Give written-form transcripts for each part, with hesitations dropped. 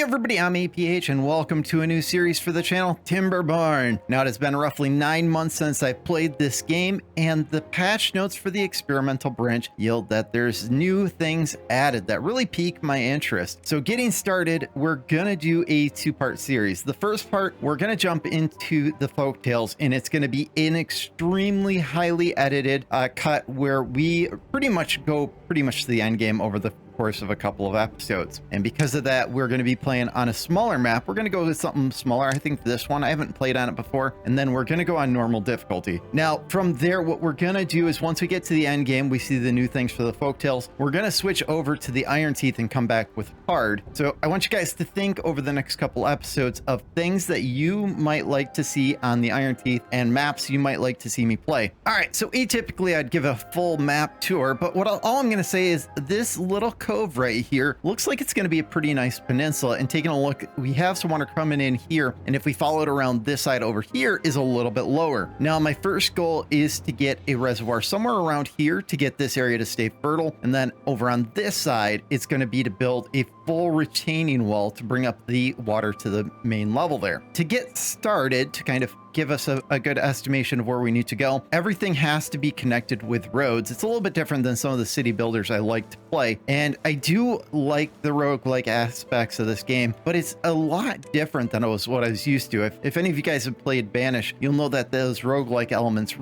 everybody, I'm APH and welcome to a new series for the channel, Timberborn. Now it has been roughly 9 months since I played this game, and the patch notes for the experimental branch yield that there's new things added that really pique my interest. So getting started, we're gonna do a two-part series. The first part, we're gonna jump into the Folktails, and it's gonna be an extremely highly edited cut where we pretty much go to the end game over the course of a couple of episodes. And because of that, we're going to be playing on a smaller map. We're going to go with something smaller. I think this one, I haven't played on it before. And then we're going to go on normal difficulty. Now, from there, what we're going to do is once we get to the end game, we see the new things for the Folktails. We're going to switch over to the ironteeth and come back with hard. So I want you guys to think over the next couple episodes of things that you might like to see on the ironteeth and maps you might like to see me play. All right, so atypically I'd give a full map tour, but all I'm going to say is this little cove right here looks like it's going to be a pretty nice peninsula. And taking a look, we have some water coming in here, and if we follow it around this side over here is a little bit lower. Now my first goal is to get a reservoir somewhere around here to get this area to stay fertile, and then over on this side it's going to be to build a full retaining wall to bring up the water to the main level there. To get started, to kind of give us a good estimation of where we need to go, everything has to be connected with roads. It's a little bit different than some of the city builders I like to play, and I do like the roguelike aspects of this game, but it's a lot different than what I was used to. If any of you guys have played Banish, you'll know that those roguelike elements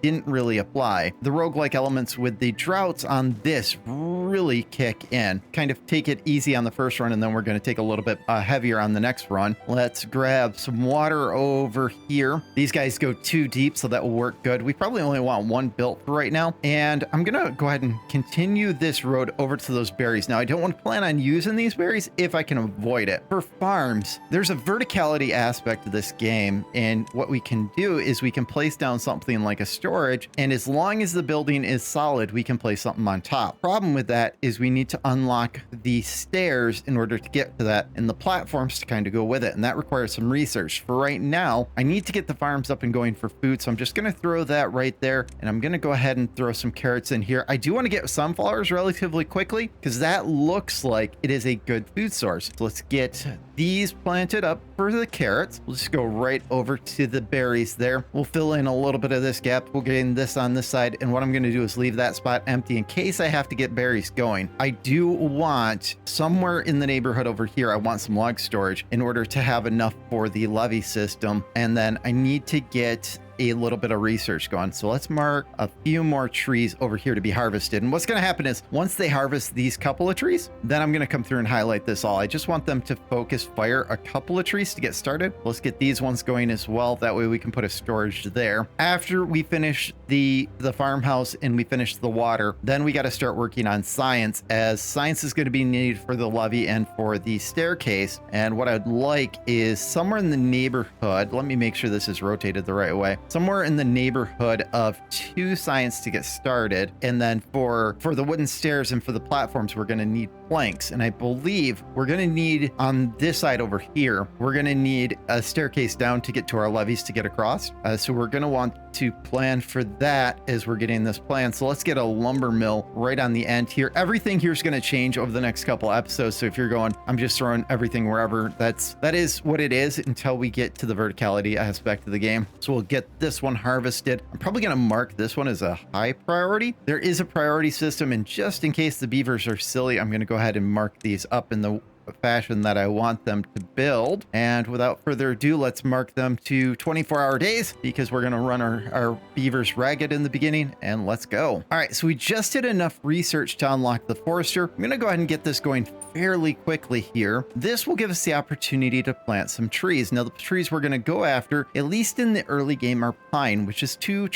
didn't really apply. The roguelike elements with the droughts on this really kick in. Kind of take it easy on the first run, and then we're going to take a little bit heavier on the next run. Let's grab some water over here. These guys go too deep, so that will work good. We probably only want one built for right now, and I'm gonna go ahead and continue this road over to those berries. Now I don't want to plan on using these berries if I can avoid it. For farms, there's a verticality aspect to this game, and what we can do is we can place down something like a storage, and as long as the building is solid, we can place something on top. Problem with that is we need to unlock the stairs in order to get to that, and the platforms to kind of go with it, and that requires some research. For right now, I need to get the farms up and going for food, so I'm just going to throw that right there, and I'm going to go ahead and throw some carrots in here. I do want to get sunflowers relatively quickly because that looks like it is a good food source. So let's get these planted up for the carrots. We'll just go right over to the berries there. We'll fill in a little bit of this gap. We'll get in this on this side, and what I'm going to do is leave that spot empty in case I have to get berries going. I do want somewhere in the neighborhood over here, I want some log storage in order to have enough for the levee system, and then I need to get a little bit of research going. So let's mark a few more trees over here to be harvested. And what's going to happen is once they harvest these couple of trees, then I'm going to come through and highlight this all. I just want them to focus fire a couple of trees to get started. Let's get these ones going as well. That way we can put a storage there. After we finish the farmhouse and we finish the water, then we got to start working on science, as science is going to be needed for the levee and for the staircase. And what I'd like is somewhere in the neighborhood, let me make sure this is rotated the right way, somewhere in the neighborhood of 2 science to get started. And then for the wooden stairs and for the platforms, we're going to need planks. And I believe we're going to need on this side over here, we're going to need a staircase down to get to our levees to get across. So we're going to want to plan for that as we're getting this plan. So let's get a lumber mill right on the end here. Everything here is going to change over the next couple episodes. So if you're going, I'm just throwing everything wherever, that is what it is until we get to the verticality aspect of the game. So we'll get this one harvested. I'm probably going to mark this one as a high priority. There is a priority system, and just in case the beavers are silly, I'm going to go ahead and mark these up in the fashion that I want them to build. And without further ado, let's mark them to 24-hour days, because we're going to run our beavers ragged in the beginning, and let's go. All right, so we just did enough research to unlock the forester. I'm going to go ahead and get this going fairly quickly here. This will give us the opportunity to plant some trees. Now the trees we're going to go after, at least in the early game, are pine, which is 2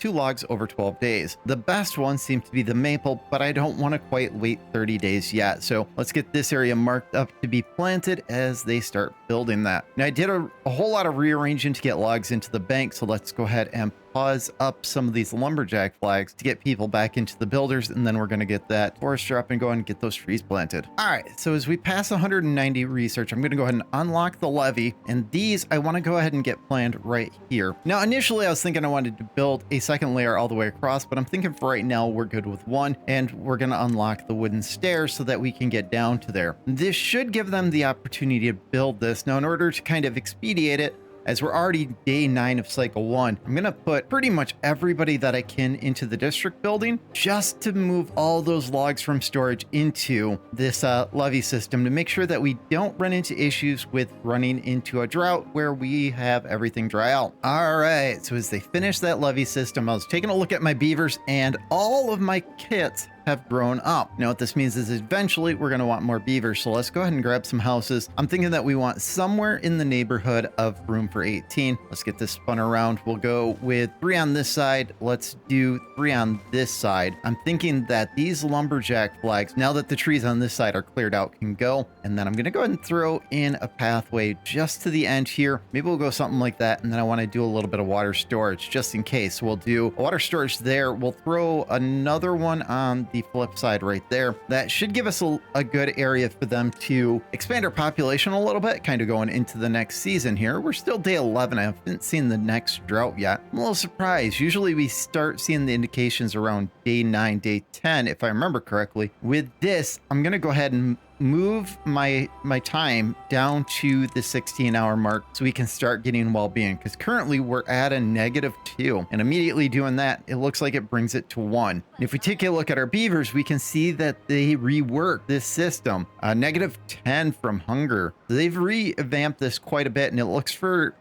logs over 12 days. The best one seems to be the maple, but I don't want to quite wait 30 days yet. So let's get this area marked up to be planted as they start building that. Now I did a whole lot of rearranging to get logs into the bank, so let's go ahead and pause up some of these lumberjack flags to get people back into the builders, and then we're going to get that forester up and go and get those trees planted. All right, so as we pass 190 research, I'm going to go ahead and unlock the levee, and these I want to go ahead and get planned right here. Now initially I was thinking I wanted to build a second layer all the way across, but I'm thinking for right now we're good with one, and we're going to unlock the wooden stairs so that we can get down to there. This should give them the opportunity to build this. Now in order to kind of expedite it, as we're already day 9 of cycle 1, I'm gonna put pretty much everybody that I can into the district building just to move all those logs from storage into this levee system to make sure that we don't run into issues with running into a drought where we have everything dry out. All right, so as they finish that levee system, I was taking a look at my beavers and all of my kits have grown up. Now what this means is eventually we're going to want more beavers, so let's go ahead and grab some houses. I'm thinking that we want somewhere in the neighborhood of room for 18. Let's get this spun around. We'll go with 3 on this side. Let's do 3 on this side. I'm thinking that these lumberjack flags, now that the trees on this side are cleared out, can go. And then I'm going to go ahead and throw in a pathway just to the end here. Maybe we'll go something like that. And then I want to do a little bit of water storage just in case. We'll do water storage there. We'll throw another one on the flip side right there. That should give us a good area for them to expand our population a little bit, kind of going into the next season here. We're still day 11. I haven't seen the next drought yet. I'm a little surprised. Usually we start seeing the indications around day 9, day 10, if I remember correctly. With this, I'm going to go ahead and move my time down to the 16-hour mark so we can start getting well-being, because currently we're at a -2, and immediately doing that, it looks like it brings it to 1. And if we take a look at our beavers, we can see that they reworked this system, -10 from hunger. So they've revamped this quite a bit, and it looks for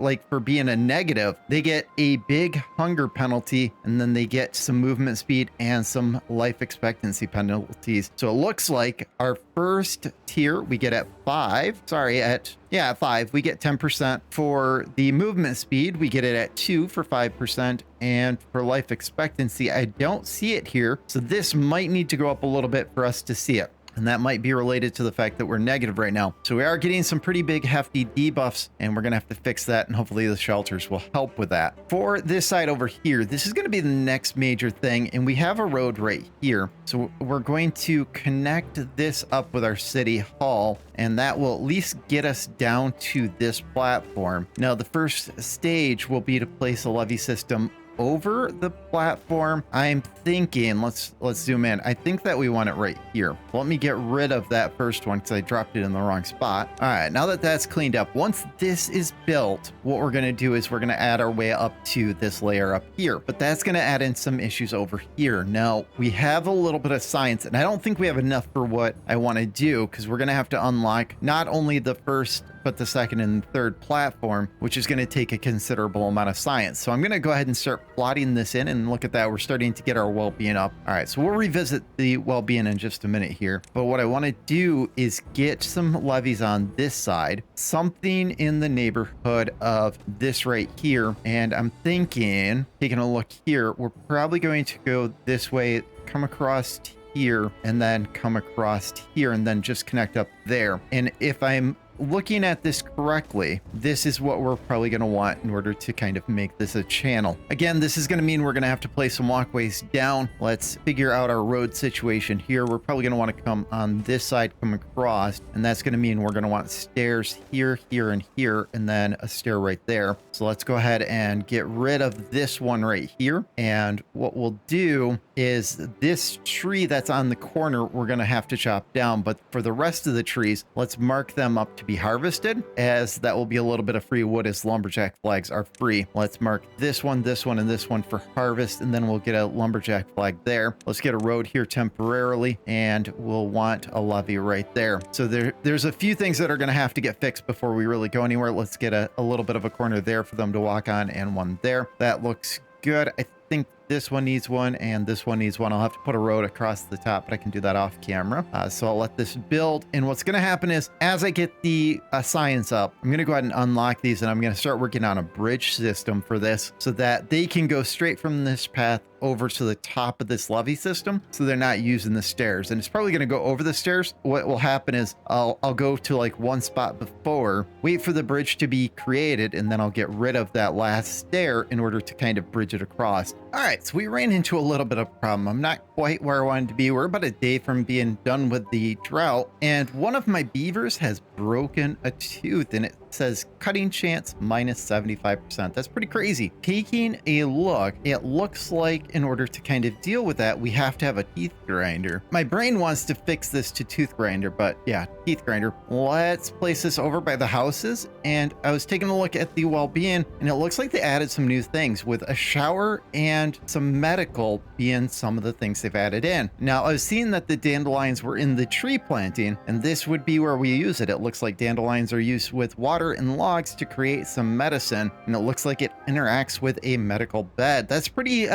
being a negative, they get a big hunger penalty, and then they get some movement speed and some life expectancy penalties. So it looks like our first tier we get at 5. Sorry, at 5. We get 10% for the movement speed. We get it at 2 for 5%. And for life expectancy, I don't see it here. So this might need to go up a little bit for us to see it. And that might be related to the fact that we're negative right now. So we are getting some pretty big hefty debuffs, and we're going to have to fix that, and hopefully the shelters will help with that. For this side over here, this is going to be the next major thing, and we have a road right here. So we're going to connect this up with our city hall, and that will at least get us down to this platform. Now, the first stage will be to place a levee system over the platform. I'm thinking, let's zoom in. I think that we want it right here. Let me get rid of that first one because I dropped it in the wrong spot. All right, now that that's cleaned up, once this is built, what we're going to do is we're going to add our way up to this layer up here, but that's going to add in some issues over here. Now we have a little bit of science, and I don't think we have enough for what I want to do, because we're going to have to unlock not only the first but the second and third platform, which is going to take a considerable amount of science. So I'm going to go ahead and start plotting this in, and look at that. We're starting to get our well-being up. All right, so we'll revisit the well-being in just a minute here. But what I want to do is get some levees on this side, something in the neighborhood of this right here. And I'm thinking, taking a look here, we're probably going to go this way, come across here, and then come across here, and then just connect up there. And if I'm looking at this correctly, this is what we're probably going to want in order to kind of make this a channel. Again, this is going to mean we're going to have to place some walkways down. Let's figure out our road situation here. We're probably going to want to come on this side, come across, and that's going to mean we're going to want stairs here, here, and here, and then a stair right there. So let's go ahead and get rid of this one right here. And what we'll do is this tree that's on the corner, we're going to have to chop down. But for the rest of the trees, let's mark them up to be harvested, as that will be a little bit of free wood as lumberjack flags are free. Let's mark this one, and this one for harvest, and then we'll get a lumberjack flag there. Let's get a road here temporarily, and we'll want a levee right there. So there's a few things that are going to have to get fixed before we really go anywhere. Let's get a little bit of a corner there for them to walk on, and one there. That looks good. I think this one needs one and this one needs one. I'll have to put a road across the top, but I can do that off camera. So I'll let this build. And what's going to happen is as I get the science up, I'm going to go ahead and unlock these, and I'm going to start working on a bridge system for this so that they can go straight from this path over to the top of this levee system, so they're not using the stairs. And it's probably going to go over the stairs. What will happen is I'll go to like one spot before, wait for the bridge to be created, and then I'll get rid of that last stair in order to kind of bridge it across. All right, so we ran into a little bit of a problem. I'm not quite where I wanted to be. We're about a day from being done with the drought, and one of my beavers has broken a tooth, and it says cutting chance minus 75%. That's pretty crazy. Taking a look, it looks like in order to kind of deal with that, we have to have a teeth grinder. My brain wants to fix this to tooth grinder, but yeah, teeth grinder. Let's place this over by the houses. And I was taking a look at the well-being, and it looks like they added some new things, with a shower and some medical being some of the things they've added in. Now, I was seeing that the dandelions were in the tree planting, and this would be where we use it. It looks like dandelions are used with water and logs to create some medicine, and it looks like it interacts with a medical bed. That's pretty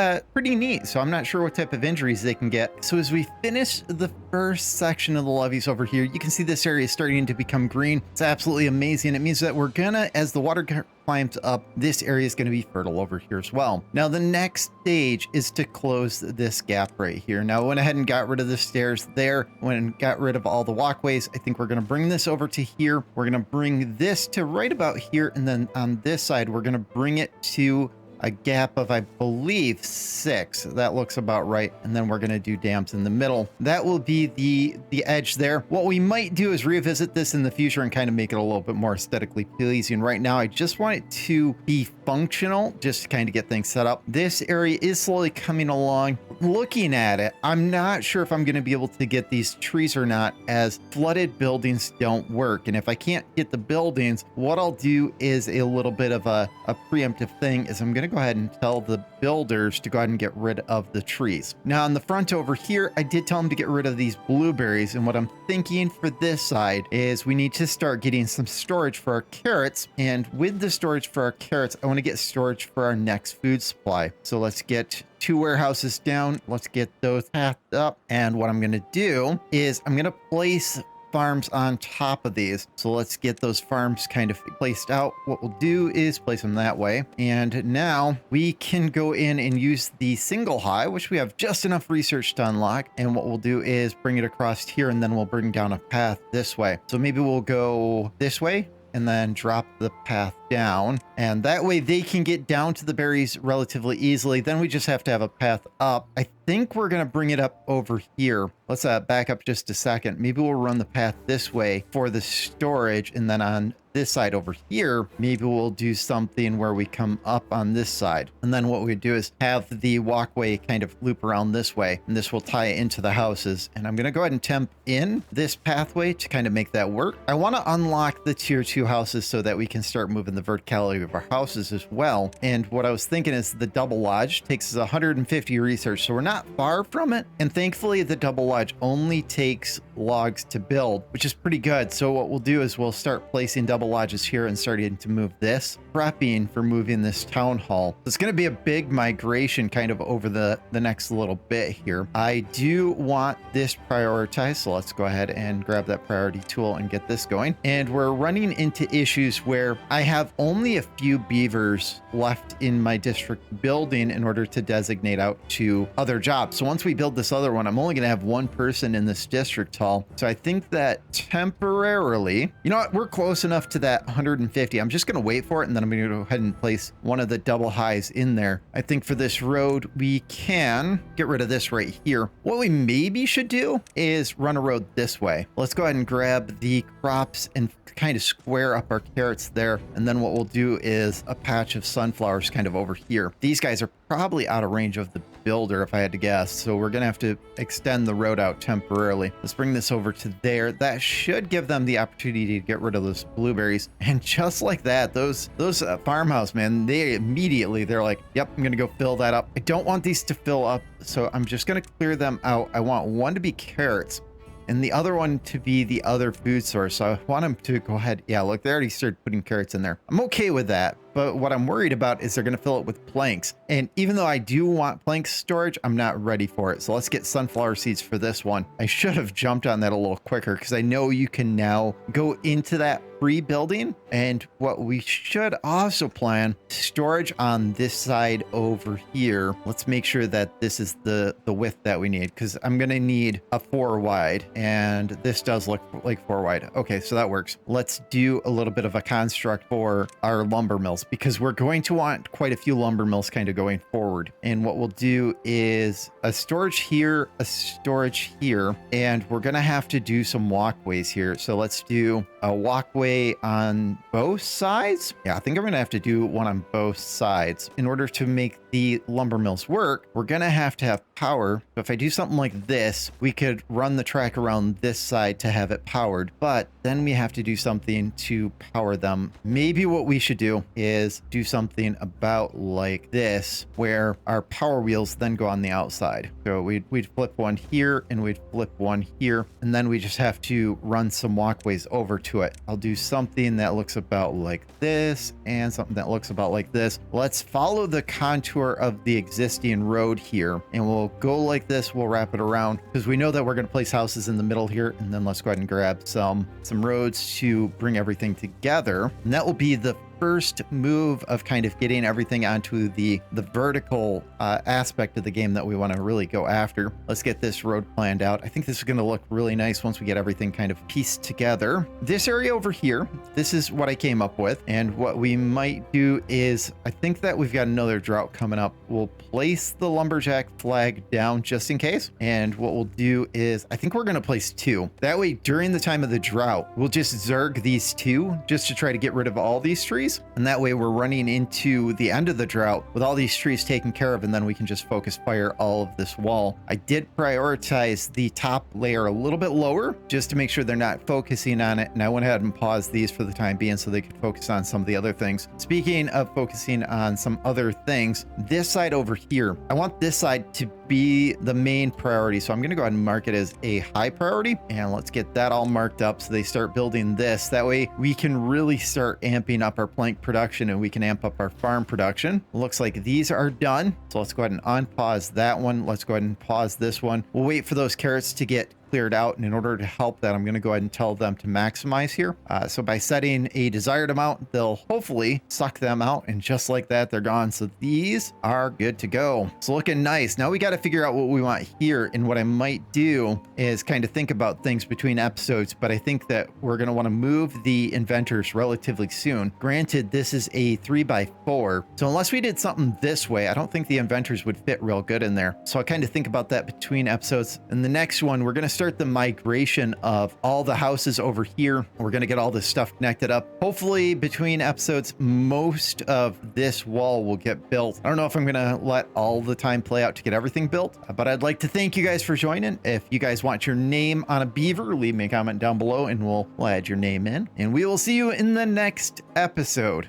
neat. So I'm not sure what type of injuries they can get. So as we finish the first section of the levees over here, you can see this area is starting to become green. It's absolutely amazing. It means that we're gonna, as the water climbs up, this area is going to be fertile over here as well. Now the next stage is to close this gap right here. Now I went ahead and got rid of the stairs there, went and got rid of all the walkways. I think we're going to bring this over to here. We're going to bring this to right about here, and then on this side we're going to bring it to a gap of, I believe, 6. That looks about right. And then we're going to do dams in the middle. That will be the edge there. What we might do is revisit this in the future and kind of make it a little bit more aesthetically pleasing. Right now, I just want it to be functional, just to kind of get things set up. This area is slowly coming along. Looking at it, I'm not sure if I'm going to be able to get these trees or not, as flooded buildings don't work. And if I can't get the buildings, what I'll do is a little bit of a preemptive thing is I'm going to go ahead and tell the builders to go ahead and get rid of the trees. Now on the front over here, I did tell them to get rid of these blueberries, and what I'm thinking for this side is we need to start getting some storage for our carrots, and with the storage for our carrots, I want to get storage for our next food supply. So let's get 2 warehouses down. Let's get those packed up, and what I'm going to do is I'm going to place farms on top of these. So let's get those farms kind of placed out. What we'll do is place them that way. And now we can go in and use the single high, which we have just enough research to unlock. And what we'll do is bring it across here, and then we'll bring down a path this way. So maybe we'll go this way and then drop the path down, and that way they can get down to the berries relatively easily. Then we just have to have a path up. I think we're going to bring it up over here. Let's back up just a second. Maybe we'll run the path this way for the storage, and then on this side over here, maybe we'll do something where we come up on this side. And then what we do is have the walkway kind of loop around this way, and this will tie into the houses. And I'm going to go ahead and temp in this pathway to kind of make that work. I want to unlock the tier 2 houses so that we can start moving the verticality of our houses as well. And what I was thinking is the double lodge takes us 150 research, so we're not far from it. And thankfully the double lodge only takes logs to build, which is pretty good. So what we'll do is we'll start placing double lodges here and starting to move this, prepping for moving this town hall. It's going to be a big migration kind of over the next little bit here. I do want this prioritized, so let's go ahead and grab that priority tool and get this going. And we're running into issues where I have only a few beavers left in my district building in order to designate out to other jobs. So once we build this other one, I'm only going to have 1 person in this district hall. So I think that temporarily, you know what, we're close enough to that 150. I'm just going to wait for it, and then I'm going to go ahead and place one of the double highs in there. I think for this road, we can get rid of this right here. What we maybe should do is run a road this way. Let's go ahead and grab the crops and kind of square up our carrots there. And then what we'll do is a patch of sunflowers kind of over here. These guys are probably out of range of the builder if I had to guess. So we're going to have to extend the road out temporarily. Let's bring this over to there. That should give them the opportunity to get rid of those blueberries. And just like that, those farmhouse, man, they're like, yep, I'm going to go fill that up. I don't want these to fill up, so I'm just going to clear them out. I want one to be carrots and the other one to be the other food source. So I want them to go ahead. Yeah, look, they already started putting carrots in there. I'm okay with that. but what I'm worried about is they're going to fill it with planks. And even though I do want plank storage, I'm not ready for it. So let's get sunflower seeds for this one. I should have jumped on that a little quicker because I know you can now go into that free building. And what we should also plan, storage on this side over here. Let's make sure that this is the width that we need, because I'm going to need a 4 wide, and this does look like 4 wide. Okay, so that works. Let's do a little bit of a construct for our lumber mills, because we're going to want quite a few lumber mills kind of going forward. And what we'll do is a storage here, a storage here, and we're going to have to do some walkways here. So let's do a walkway on both sides. Yeah, I think I'm going to have to do one on both sides. In order to make the lumber mills work, we're going to have power. So if I do something like this, we could run the track around this side to have it powered, but then we have to do something to power them. Maybe what we should do is do something about like this, where our power wheels then go on the outside. So we'd flip one here and we'd flip one here, and then we just have to run some walkways over to it. I'll do something that looks about like this and something that looks about like this. Let's follow the contour of the existing road here, and we'll go like this. We'll wrap it around because we know that we're going to place houses in the middle here, and then let's go ahead and grab some roads to bring everything together. And that will be the first move of kind of getting everything onto the vertical aspect of the game that we want to really go after. Let's get this road planned out. I think this is going to look really nice once we get everything kind of pieced together. This area over here, this is what I came up with. And what we might do is, I think that we've got another drought coming up. We'll place the lumberjack flag down just in case. And what we'll do is, I think we're going to place 2. That way, during the time of the drought, we'll just zerg these 2 just to try to get rid of all these trees. And that way we're running into the end of the drought with all these trees taken care of, and then we can just focus fire all of this wall. I did prioritize the top layer a little bit lower just to make sure they're not focusing on it. And I went ahead and paused these for the time being so they could focus on some of the other things. Speaking of focusing on some other things, this side over here, I want this side to be the main priority. So I'm going to go ahead and mark it as a high priority, and let's get that all marked up so they start building this. That way we can really start amping up our plank production, and we can amp up our farm production. Looks like these are done. So let's go ahead and unpause that one. Let's go ahead and pause this one. We'll wait for those carrots to get cleared out, and in order to help that, I'm going to go ahead and tell them to maximize here. So by setting a desired amount, they'll hopefully suck them out, and just like that, they're gone. So these are good to go. It's looking nice. Now we got to figure out what we want here, and what I might do is kind of think about things between episodes, but I think that we're going to want to move the inventors relatively soon. Granted, this is a 3x4, so unless we did something this way, I don't think the inventors would fit real good in there. So I kind of think about that between episodes. In the next one, we're going to start the migration of all the houses over here. We're going to get all this stuff connected up. Hopefully between episodes, most of this wall will get built. I don't know if I'm going to let all the time play out to get everything built, but I'd like to thank you guys for joining. If you guys want your name on a beaver, leave me a comment down below and we'll add your name in, and we will see you in the next episode.